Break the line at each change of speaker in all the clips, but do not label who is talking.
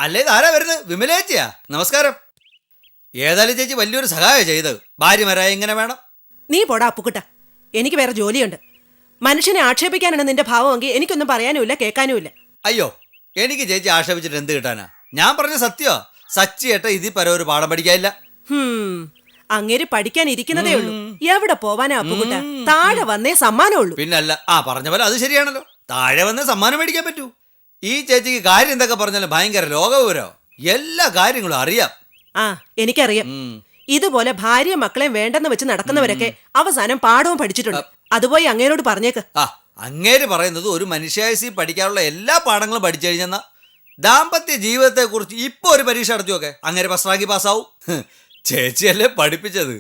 അല്ലേ ആരാ വരുന്നത്? വിമലേച്ചിയാ? നമസ്കാരം. ഏതായാലും ചേച്ചി വലിയൊരു സഹായം ചെയ്തത്. ഭാര്യമാരായ ഇങ്ങനെ വേണം.
നീ പോടാ അപ്പുക്കുട്ട, എനിക്ക് വേറെ ജോലിയുണ്ട്. മനുഷ്യനെ ആക്ഷേപിക്കാനാണ് നിന്റെ ഭാവമെങ്കിൽ എനിക്കൊന്നും പറയാനുമില്ല കേൾക്കാനുമില്ല.
അയ്യോ, എനിക്ക് ചേച്ചി ആക്ഷേപിച്ചിട്ട് എന്ത് കിട്ടാനാ? ഞാൻ പറഞ്ഞ സത്യോ. സച്ചിയേട്ട ഇതിൽ പര ഒരു പാഠം പഠിക്കാനില്ല.
അങ്ങേര് പഠിക്കാൻ ഇരിക്കുന്നതേ ഉള്ളൂ. എവിടെ പോവാനാ അപ്പുക്കുട്ട? താഴെ വന്നേ സമ്മാനമുള്ളൂ.
പിന്നല്ല, പറഞ്ഞ പോലെ അത് ശരിയാണല്ലോ. താഴെ വന്ന് സമ്മാനം മേടിക്കാൻ പറ്റൂ. ഈ ചേച്ചിക്ക് കാര്യം എന്തൊക്കെ പറഞ്ഞാലും ഭയങ്കര ലോകവിവരോ, എല്ലാ കാര്യങ്ങളും അറിയാം.
എനിക്കറിയാം. ഇതുപോലെ ഭാര്യ മക്കളെ വേണ്ടെന്ന് വെച്ച് നടക്കുന്നവരൊക്കെ അവസാനം പാഠവും പഠിച്ചിട്ടുണ്ട്. അതുപോയി അങ്ങേരോട് പറഞ്ഞേക്ക്.
അങ്ങേര് പറയുന്നത് ഒരു മനുഷ്യായുസി പഠിക്കാനുള്ള എല്ലാ പാഠങ്ങളും പഠിച്ചു കഴിഞ്ഞെന്നാ. ദാമ്പത്യ ജീവിതത്തെ കുറിച്ച് ഇപ്പൊ ഒരു പരീക്ഷ നടത്തി നോക്കെ, അങ്ങേര് ഫസ്റ്റാക്കി പാസ്സാവും. ചേച്ചിയല്ലേ പഠിപ്പിച്ചത്.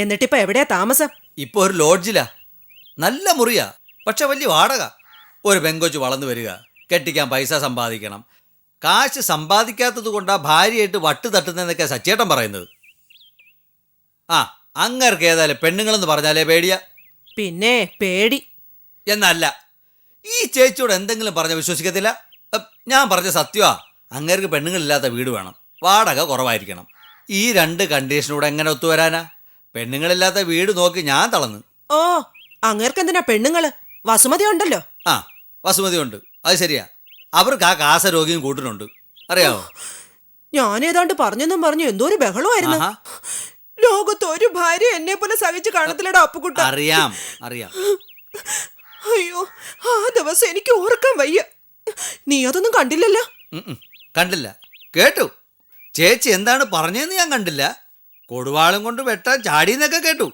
എന്നിട്ടിപ്പോ എവിടെയാ താമസം?
ഇപ്പൊ ഒരു ലോഡ്ജിലാ. നല്ല മുറിയാ, പക്ഷെ വലിയ വാടക. ഒരു പെങ്കൊച്ചു വളർന്നു വരിക, കെട്ടിക്കാൻ പൈസ സമ്പാദിക്കണം. കാശ് സമ്പാദിക്കാത്തത് കൊണ്ടാ ഭാര്യയായിട്ട് വട്ട് തട്ടുന്നതെന്നൊക്കെ സച്ചേട്ടൻ പറയുന്നത്. അങ്ങർക്ക് ഏതായാലും പെണ്ണുങ്ങളെന്ന് പറഞ്ഞാലേ പേടിയാ.
പിന്നെ പേടി
എന്നല്ല, ഈ ചേച്ചിയോട് എന്തെങ്കിലും പറഞ്ഞ വിശ്വസിക്കത്തില്ല. ഞാൻ പറഞ്ഞ സത്യമാ. അങ്ങേർക്ക് പെണ്ണുങ്ങളില്ലാത്ത വീട് വേണം, വാടക കുറവായിരിക്കണം. ഈ രണ്ട് കണ്ടീഷനൂടെ എങ്ങനെ ഒത്തുവരാനാ? പെണ്ണുങ്ങളില്ലാത്ത വീട് നോക്കി ഞാൻ തളർന്നു.
അങ്ങേർക്ക് എന്തിനാ പെണ്ണുങ്ങള്? വസുമതി ഉണ്ടല്ലോ.
വസുമതി ഉണ്ട്, അത് ശരിയാ. അവർക്ക് ആ കാസരോഗ്യം കൂട്ടിനുണ്ട്, അറിയാമോ?
ഞാൻ ഏതാണ്ട് പറഞ്ഞെന്നും പറഞ്ഞു എന്തോ ഒരു ബഹളമായിരുന്നു. ലോകത്ത് ഒരു ഭാര്യ എന്നെ പോലെ സഹിച്ച് കാണത്തില്ലടാ അപ്പുക്കുട്ട.
അറിയാം അറിയാം.
അയ്യോ, ആ ദിവസം എനിക്ക് ഓർക്കാൻ വയ്യ. നീ അതൊന്നും കണ്ടില്ലല്ലോ?
കണ്ടില്ല, കേട്ടു. ചേച്ചി എന്താണ് പറഞ്ഞതെന്ന് ഞാൻ കണ്ടില്ല. കൊടുവാളും കൊണ്ട് വെട്ടാൻ ചാടിയെന്നൊക്കെ കേട്ടു.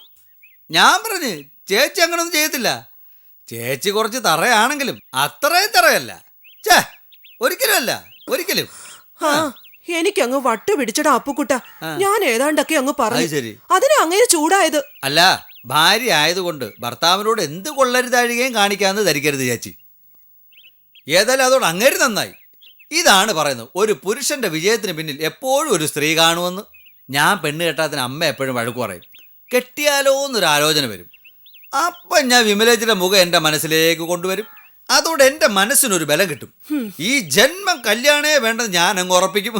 ഞാൻ പറഞ്ഞു ചേച്ചി അങ്ങനൊന്നും ചെയ്യത്തില്ല. ചേച്ചി കുറച്ച് തറയാണെങ്കിലും അത്രയും തറയല്ല. ഒരിക്കലും അല്ല, ഒരിക്കലും.
എനിക്കങ്ങ് വട്ട് പിടിച്ചടാ അപ്പുക്കുട്ട. ഞാൻ ഏതാണ്ടൊക്കെ അങ്ങ് പറഞ്ഞു.
ശരി,
അതിന് അങ്ങനെ ചൂടായത്
അല്ല. ഭാര്യ ആയതുകൊണ്ട് ഭർത്താവിനോട് എന്ത് കൊള്ളരുതാഴികയും കാണിക്കാമെന്ന് ധരിക്കരുത് ചേച്ചി. ഏതായാലും അതോട് അങ്ങേര് നന്നായി. ഇതാണ് പറയുന്നത്, ഒരു പുരുഷന്റെ വിജയത്തിന് പിന്നിൽ എപ്പോഴും ഒരു സ്ത്രീ കാണുമെന്ന്. ഞാൻ പെണ്ണ് കെട്ടാത്തിന് അമ്മ എപ്പോഴും വഴക്ക് പറയും. കെട്ടിയാലോ എന്നൊരു ആലോചന വരും. അപ്പം ഞാൻ വിമലേച്ചിന്റെ മുഖം എൻ്റെ മനസ്സിലേക്ക് കൊണ്ടുവരും. അതോടെ എൻ്റെ മനസ്സിനൊരു ബലം കിട്ടും. ഈ ജന്മം കല്യാണേ വേണ്ടെന്ന് ഞാൻ അങ്ങ് ഉറപ്പിക്കും.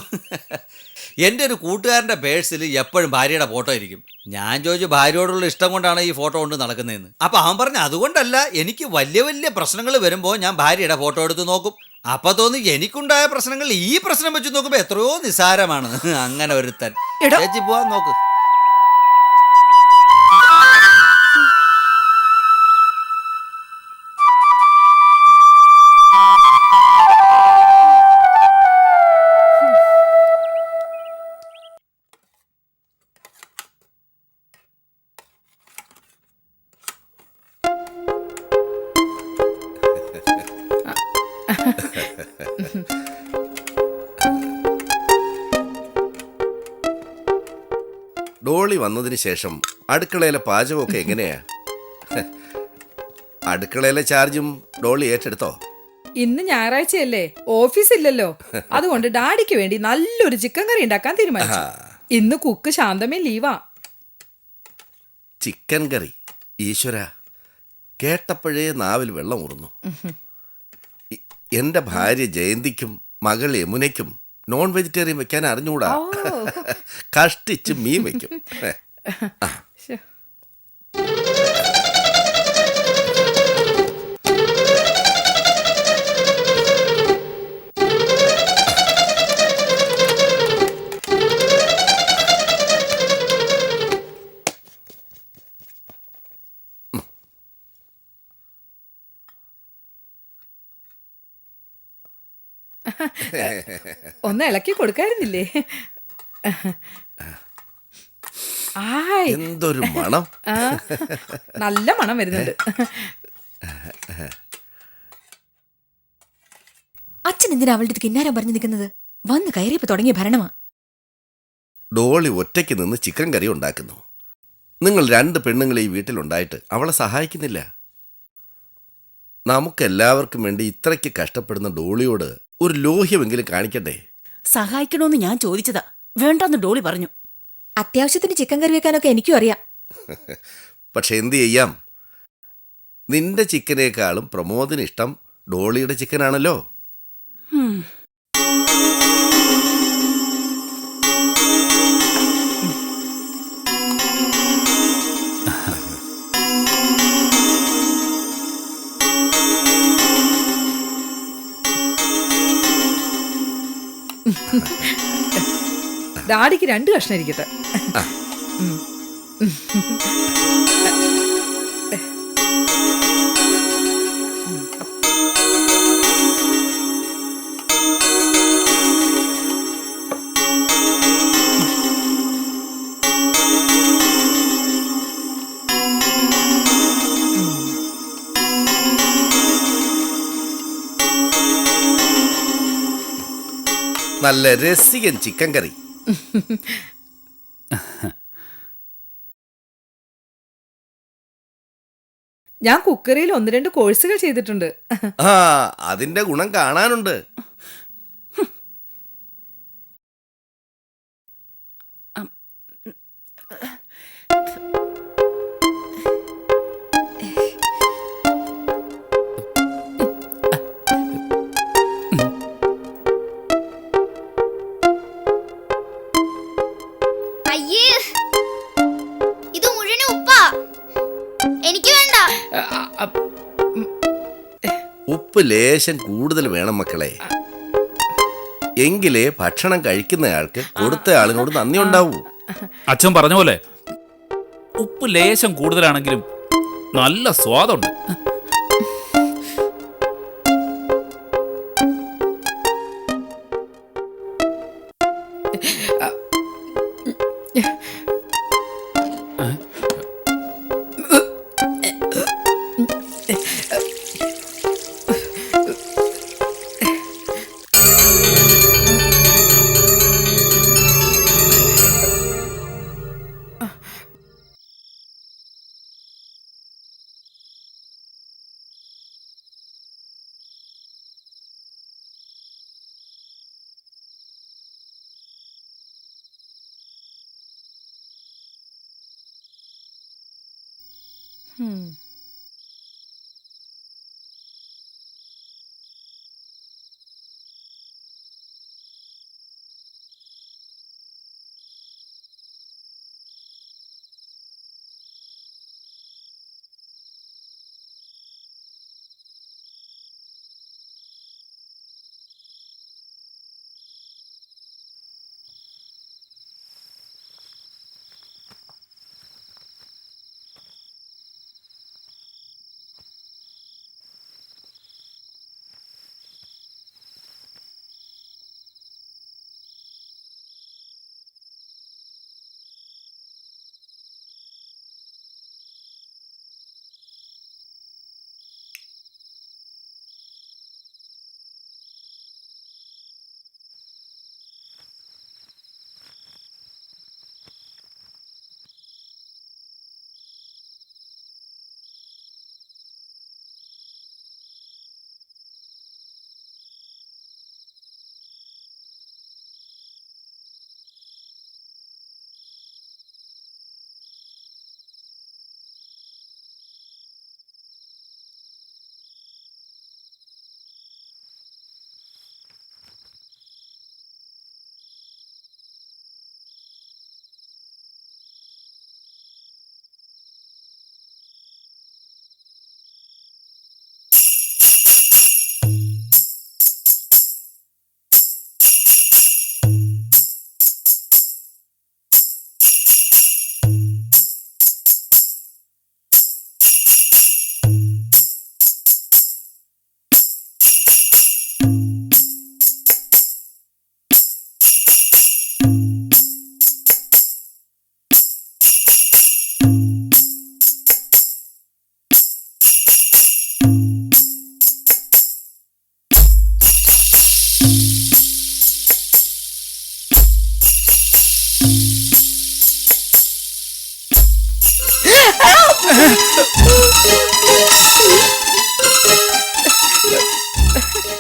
എൻ്റെ ഒരു കൂട്ടുകാരൻ്റെ പേഴ്സിൽ എപ്പോഴും ഭാര്യയുടെ ഫോട്ടോ ഇരിക്കും. ഞാൻ ചോദിച്ചു ഭാര്യയോടുള്ള ഇഷ്ടം കൊണ്ടാണ് ഈ ഫോട്ടോ കൊണ്ട് നടക്കുന്നതെന്ന്. അപ്പം അവൻ പറഞ്ഞു അതുകൊണ്ടല്ല, എനിക്ക് വലിയ വലിയ പ്രശ്നങ്ങൾ വരുമ്പോൾ ഞാൻ ഭാര്യയുടെ ഫോട്ടോ എടുത്ത് നോക്കും. അപ്പം തോന്നി എനിക്കുണ്ടായ പ്രശ്നങ്ങൾ ഈ പ്രശ്നം വെച്ച് നോക്കുമ്പോൾ എത്രയോ നിസ്സാരമാണ്. അങ്ങനെ ഒരുത്തൻ. ചേച്ചി പോവാൻ നോക്ക്.
ഡോളി വന്നതിന് ശേഷം അടുക്കളയിലെ പാചകമൊക്കെ എങ്ങനെയാ? അടുക്കളയിലെ ചാർജും ഡോളി ഏറ്റെടുത്തോ?
ഇന്ന് ഞായറാഴ്ചയല്ലേ, ഓഫീസ് ഇല്ലല്ലോ. അതുകൊണ്ട് ഡാഡിക്ക് വേണ്ടി നല്ലൊരു ചിക്കൻ കറി ഉണ്ടാക്കാൻ തീരുമാനിച്ചു. ഇന്ന് കുക്ക് ശാന്തമേ ലീവാ.
ചിക്കൻ കറി, ഈശ്വര, കേട്ടപ്പോഴേ നാവിൽ വെള്ളം ഊറുന്നു. എൻ്റെ ഭാര്യ ജയന്തിക്കും മകൾ യമുനയ്ക്കും നോൺ വെജിറ്റേറിയൻ വെക്കാൻ അറിഞ്ഞൂടാ. കഷ്ടിച്ച് മീൻ വെക്കും.
ഒന്ന് ഇളക്കി കൊടുക്കായിരുന്നില്ലേ?
എന്തൊരു മണം!
നല്ല മണം വരുന്നുണ്ട്.
അച്ഛൻ എന്തിനാ അവളുടെ കിന്നാരം പറഞ്ഞു നിൽക്കുന്നത്? വന്ന് കയറിയപ്പോ തുടങ്ങിയ ഭരണമാ.
ഡോളി ഒറ്റയ്ക്ക് നിന്ന് ചിക്കൻ കറി ഉണ്ടാക്കുന്നു. നിങ്ങൾ രണ്ട് പെണ്ണുങ്ങൾ ഈ വീട്ടിലുണ്ടായിട്ട് അവളെ സഹായിക്കുന്നില്ല. നമുക്കെല്ലാവർക്കും വേണ്ടി ഇത്രയ്ക്ക് കഷ്ടപ്പെടുന്ന ഡോളിയോട് ഒരു ലോഹ്യമെങ്കിലും കാണിക്കണ്ടേ?
സഹായിക്കണോന്ന് ഞാൻ ചോദിച്ചതാ, വേണ്ടെന്ന് ഡോളി പറഞ്ഞു.
അത്യാവശ്യത്തിന് ചിക്കൻ കറി വെക്കാനൊക്കെ എനിക്കും അറിയാം.
പക്ഷെ എന്ത് ചെയ്യാം, നിന്റെ ചിക്കനേക്കാളും പ്രമോദിന് ഇഷ്ടം ഡോളിയുടെ ചിക്കനാണല്ലോ.
ഡാഡിക്ക് 2 കഷ്ണം ഇരിക്കട്ടെ.
നല്ല രസികൻ ചിക്കൻ കറി.
ഞാൻ കുക്കറിയിൽ 1-2 കോഴ്സുകൾ ചെയ്തിട്ടുണ്ട്.
ആ, അതിന്റെ ഗുണം കാണാനുണ്ട്.
അയ്യേ, ഇത് മുഴുവൻ ഉപ്പാ. എനിക്ക് വേണ്ട.
ഉപ്പ് ലേശം കൂടുതൽ വേണം മക്കളെ. എങ്കിലേ ഭക്ഷണം കഴിക്കുന്നയാൾക്ക് കൊടുത്ത ആളിനോട് നന്ദി ഉണ്ടാവൂ.
അച്ഛൻ പറഞ്ഞ പോലെ ഉപ്പ് ലേശം കൂടുതലാണെങ്കിലും നല്ല സ്വാദുണ്ട്.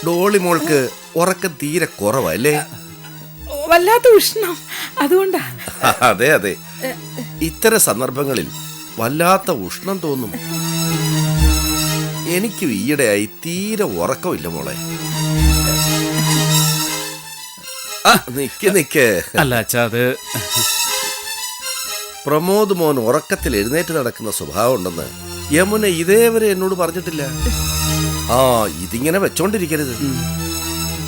ഡോളി മോൾക്ക് ഉറക്കം തീരെ കുറവല്ലേ?
വല്ലാത്ത ഉഷ്ണം, അതുകൊണ്ടാ.
അതെ അതെ, ഇത്തരം സന്ദർഭങ്ങളിൽ വല്ലാത്ത ഉഷ്ണം തോന്നും. എനിക്ക് ഈയിടെയായി തീരെ ഉറക്കമില്ല മോളെ. നിക്ക്
അല്ല അച്ഛാ, അത്
പ്രമോദ് മോൻ ഉറക്കത്തിൽ എഴുന്നേറ്റ് നടക്കുന്ന സ്വഭാവം ഉണ്ടെന്ന് യമുന ഇതേവരെ എന്നോട് പറഞ്ഞിട്ടില്ല. ആ, ഇതിങ്ങനെ വെച്ചോണ്ടിരിക്കരുത്.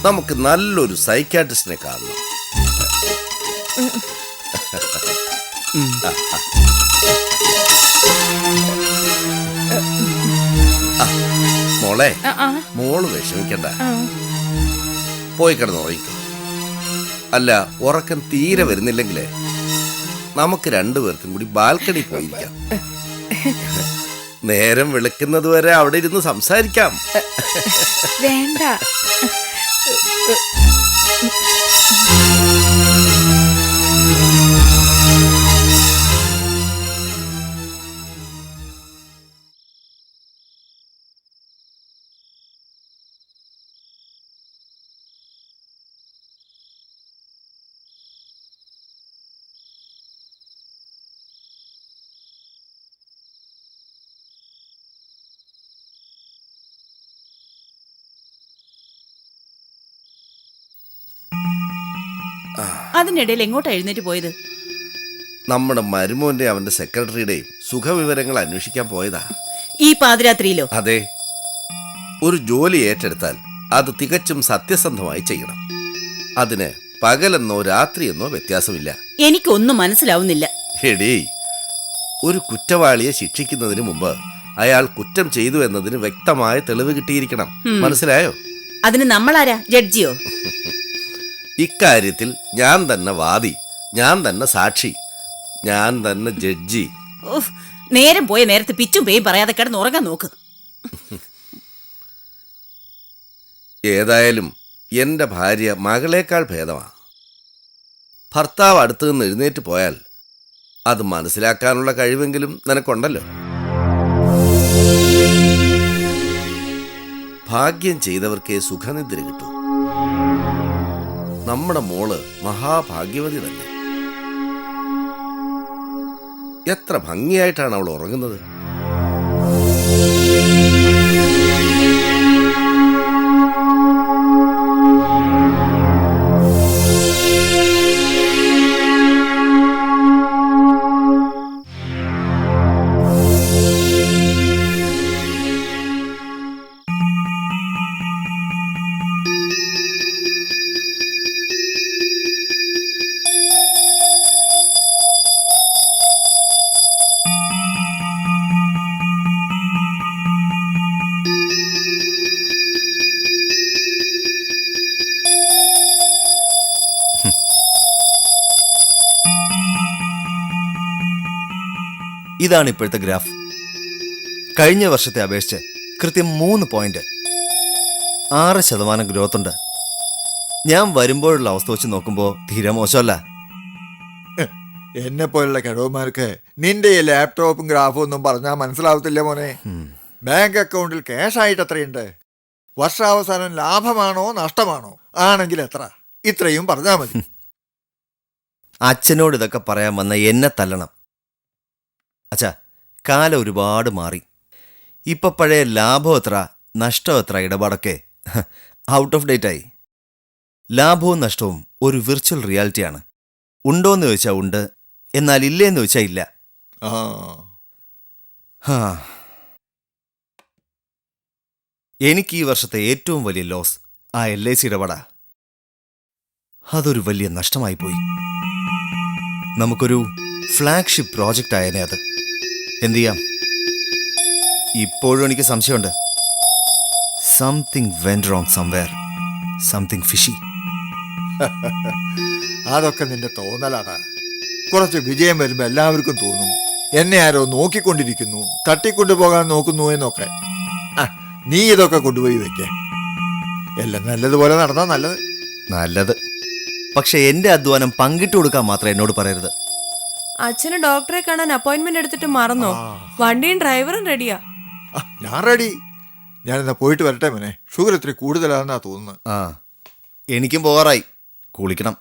നമുക്ക് നല്ലൊരു സൈക്കാട്രിസ്റ്റിനെ കാണണം. മോളെ, മോള് വിഷമിക്കണ്ട, പോയി കിടന്നുറങ്ങിക്കോ. അല്ല, ഉറക്കം തീരെ വരുന്നില്ലെങ്കിലേ നമുക്ക് രണ്ടുപേർക്കും കൂടി ബാൽക്കണി പോയിരിക്കാം. നേരം വെളുക്കുന്നത് വരെ അവിടെ ഇരുന്ന് സംസാരിക്കാം.
വേണ്ട.
അതിനിടയിൽ എങ്ങോട്ടാ എഴുന്നേറ്റ് പോയത്?
നമ്മുടെ മരുമോന്റെ അവന്റെ സെക്രട്ടറിയുടെയും സുഖവിവരങ്ങൾ അന്വേഷിക്കാൻ പോയതാ.
ഈ പാതിരാത്രിയിലോ?
അതെ, ഒരു ജോലി ഏറ്റെടുത്താൽ അത് തികച്ചും സത്യസന്ധമായി ചെയ്യണം. അതിന് പകലെന്നോ രാത്രിയെന്നോ വ്യത്യാസമില്ല.
എനിക്കൊന്നും മനസ്സിലാവുന്നില്ല.
എടീ, ഒരു കുറ്റവാളിയെ ശിക്ഷിക്കുന്നതിന് മുമ്പ് അയാൾ കുറ്റം ചെയ്തു എന്നതിന് വ്യക്തമായ തെളിവ് കിട്ടിയിരിക്കണം. മനസ്സിലായോ?
അതിന് നമ്മളാരാ? ജഡ്ജിയോ?
ഇക്കാര്യത്തിൽ ഞാൻ തന്നെ വാദി, ഞാൻ തന്നെ സാക്ഷി, ഞാൻ തന്നെ ജഡ്ജി.
ഓഹ്, നേരം പോയ നേരത്ത് പിച്ചും പേയും പറയാതെ കിടന്ന് ഉറങ്ങാൻ നോക്ക്.
ഏതായാലും എൻ്റെ ഭാര്യ മകളേക്കാൾ ഭേദമാണ്. ഭർത്താവ് അടുത്തു നിന്ന് എഴുന്നേറ്റ് പോയാൽ അത് മനസ്സിലാക്കാനുള്ള കഴിവെങ്കിലും നിനക്കുണ്ടല്ലോ. ഭാഗ്യം ചെയ്തവർക്കേ സുഖനിദ്ര കിട്ടൂ. നമ്മുടെ മോള് മഹാഭാഗ്യവതി തന്നെ. എത്ര ഭംഗിയായിട്ടാണ് അവൾ ഉറങ്ങുന്നത്.
ഇതാണ് ഇപ്പോഴത്തെ ഗ്രാഫ്. കഴിഞ്ഞ വർഷത്തെ അപേക്ഷിച്ച് കൃത്യം 3 പോയിന്റ് 6% ഗ്രോത്ത് ഉണ്ട്. ഞാൻ വരുമ്പോഴുള്ള അവസ്ഥ വെച്ച് നോക്കുമ്പോൾ തീരെ മോശമല്ല.
എന്നെ പോലുള്ള കിഴവന്മാർക്ക് നിന്റെ ഈ ലാപ്ടോപ്പും ഗ്രാഫും ഒന്നും പറഞ്ഞാൽ മനസ്സിലാവത്തില്ല മോനെ. ബാങ്ക് അക്കൗണ്ടിൽ ക്യാഷ് ആയിട്ട് എത്രയുണ്ട്, വർഷാവസാനം ലാഭമാണോ നഷ്ടമാണോ, ആണെങ്കിൽ എത്ര, ഇത്രയും പറഞ്ഞാൽ മതി.
അച്ഛനോട് ഇതൊക്കെ പറയാൻ വന്ന എന്നെ തല്ലണം. അച്ഛാ, കാലം ഒരുപാട് മാറി. ഇപ്പൊ പഴയ ലാഭം എത്ര നഷ്ടം എത്ര ഇടപാടൊക്കെ ഔട്ട് ഓഫ് ഡേറ്റ് ആയി. ലാഭവും നഷ്ടവും ഒരു വിർച്വൽ റിയാലിറ്റിയാണ്. ഉണ്ടോയെന്ന് ചോദിച്ചാൽ ഉണ്ട്, എന്നാൽ ഇല്ലേന്ന് ചോദിച്ചാൽ ഇല്ല. എനിക്ക് ഈ വർഷത്തെ ഏറ്റവും വലിയ ലോസ് ആ LIC ഇടപാടാ. അതൊരു വലിയ നഷ്ടമായി പോയി. നമുക്കൊരു ഫ്ലാഗ്ഷിപ്പ് പ്രോജക്റ്റ് ആയനെ അത്. എന്തു ചെയ്യാം? ഇപ്പോഴും എനിക്ക് സംശയമുണ്ട്. Something went wrong somewhere, something fishy.
അതൊക്കെ നിന്റെ തോന്നലാണ്. കുറച്ച് വിജയം വരുമ്പോൾ എല്ലാവർക്കും തോന്നും എന്നെ ആരോ നോക്കിക്കൊണ്ടിരിക്കുന്നു, തട്ടിക്കൊണ്ടുപോകാൻ നോക്കുന്നു എന്നൊക്കെ. നീ ഇതൊക്കെ കൊണ്ടുപോയി വെക്കേ. എല്ലാം നല്ലതുപോലെ നടന്നാ നല്ലത്.
നല്ലത്. പക്ഷെ എന്റെ അധ്വാനം പങ്കിട്ടു കൊടുക്കാൻ മാത്രം എന്നോട് പറയരുത്.
അച്ഛന് ഡോക്ടറെ കാണാൻ അപ്പോയിന്റ്മെന്റ് എടുത്തിട്ട് മറന്നോ? വണ്ടിയും ഡ്രൈവറും റെഡിയാ.
ഞാൻ റെഡി. ഞാനെന്നാ പോയിട്ട് വരട്ടെ മോനെ. ഷുഗർ ഇത്തിരി കൂടുതലാണെന്നാ തോന്നുന്നത്.
എനിക്കും പോകാറായി. കുളിക്കണം.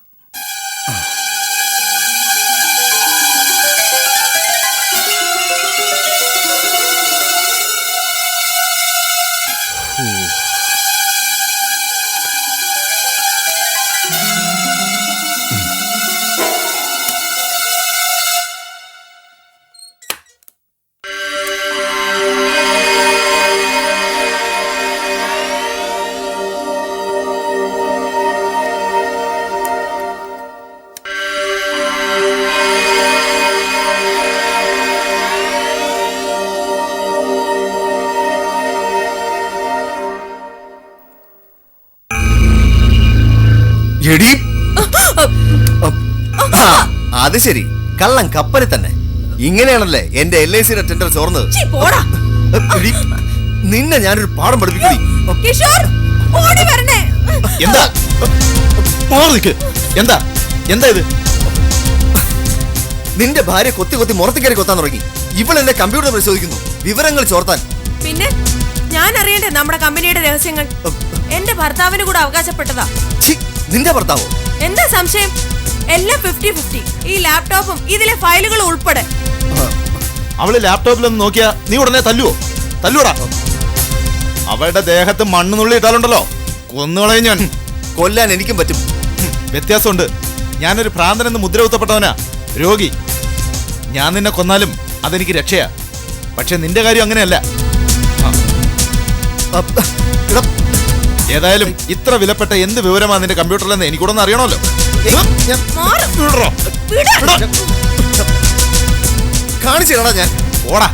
എടി ആ, അത് ശരി, കള്ളൻ കപ്പലിൽ തന്നെ. ഇങ്ങനെയാണല്ലേ എന്റെ LIC ടെൻഡർ ചോർന്നത്?
ചീ, പോടാ.
എടി, നിന്നെ ഞാനൊരു പാഠം പഠിപ്പിക്കടി.
കിഷോർ, ഓടി വരണേ.
എന്താ എന്താ എന്താ ഇത്? നിന്റെ ഭാര്യ കൊത്തി കൊത്തി മുറത്തിക്കറി കൊത്താൻ തുടങ്ങി. ഇവൾ എന്റെ കമ്പ്യൂട്ടർ പരിശോധിക്കുന്നു, വിവരങ്ങൾ ചോർത്താൻ.
പിന്നെ ഞാൻ അറിയണ്ടേ നമ്മുടെ കമ്പനിയുടെ രഹസ്യങ്ങൾ? എന്റെ ഭർത്താവിന് കൂടെ അവകാശപ്പെട്ടതാ.
ഛി, നിന്റെ ഭർത്താവോ?
എന്താ സംശയം? എല്ലാം 50-50. ഈ ലാപ്ടോപ്പും ഇതിലെ ഫയലുകളും ഉൾപ്പെടെ.
അവള് ലാപ്ടോപ്പിലൊന്ന് നോക്കിയാ നീ ഉടനെ തല്ലുവോടാ. അവളുടെ ദേഹത്ത് മണ്ണ് നുള്ളി ഇട്ടാലുണ്ടല്ലോ, കൊന്നുകളയും ഞാൻ.
കൊല്ലാൻ എനിക്കും പറ്റും.
വ്യത്യാസമുണ്ട്. ഞാനൊരു ഭ്രാന്തനെന്ന് മുദ്ര കുത്തപ്പെട്ടവനാ, രോഗി. ഞാൻ നിന്നെ കൊന്നാലും അതെനിക്ക് രക്ഷയാ. പക്ഷെ നിന്റെ കാര്യം അങ്ങനെയല്ല. ഏതായാലും ഇത്ര വിലപ്പെട്ട എന്ത് വിവരമാണ് നിന്റെ കമ്പ്യൂട്ടറിലെന്ന് എനിക്കൂടൊന്ന് അറിയണമല്ലോ.
കാണിച്ചു ഞാൻ.
ഓടാ.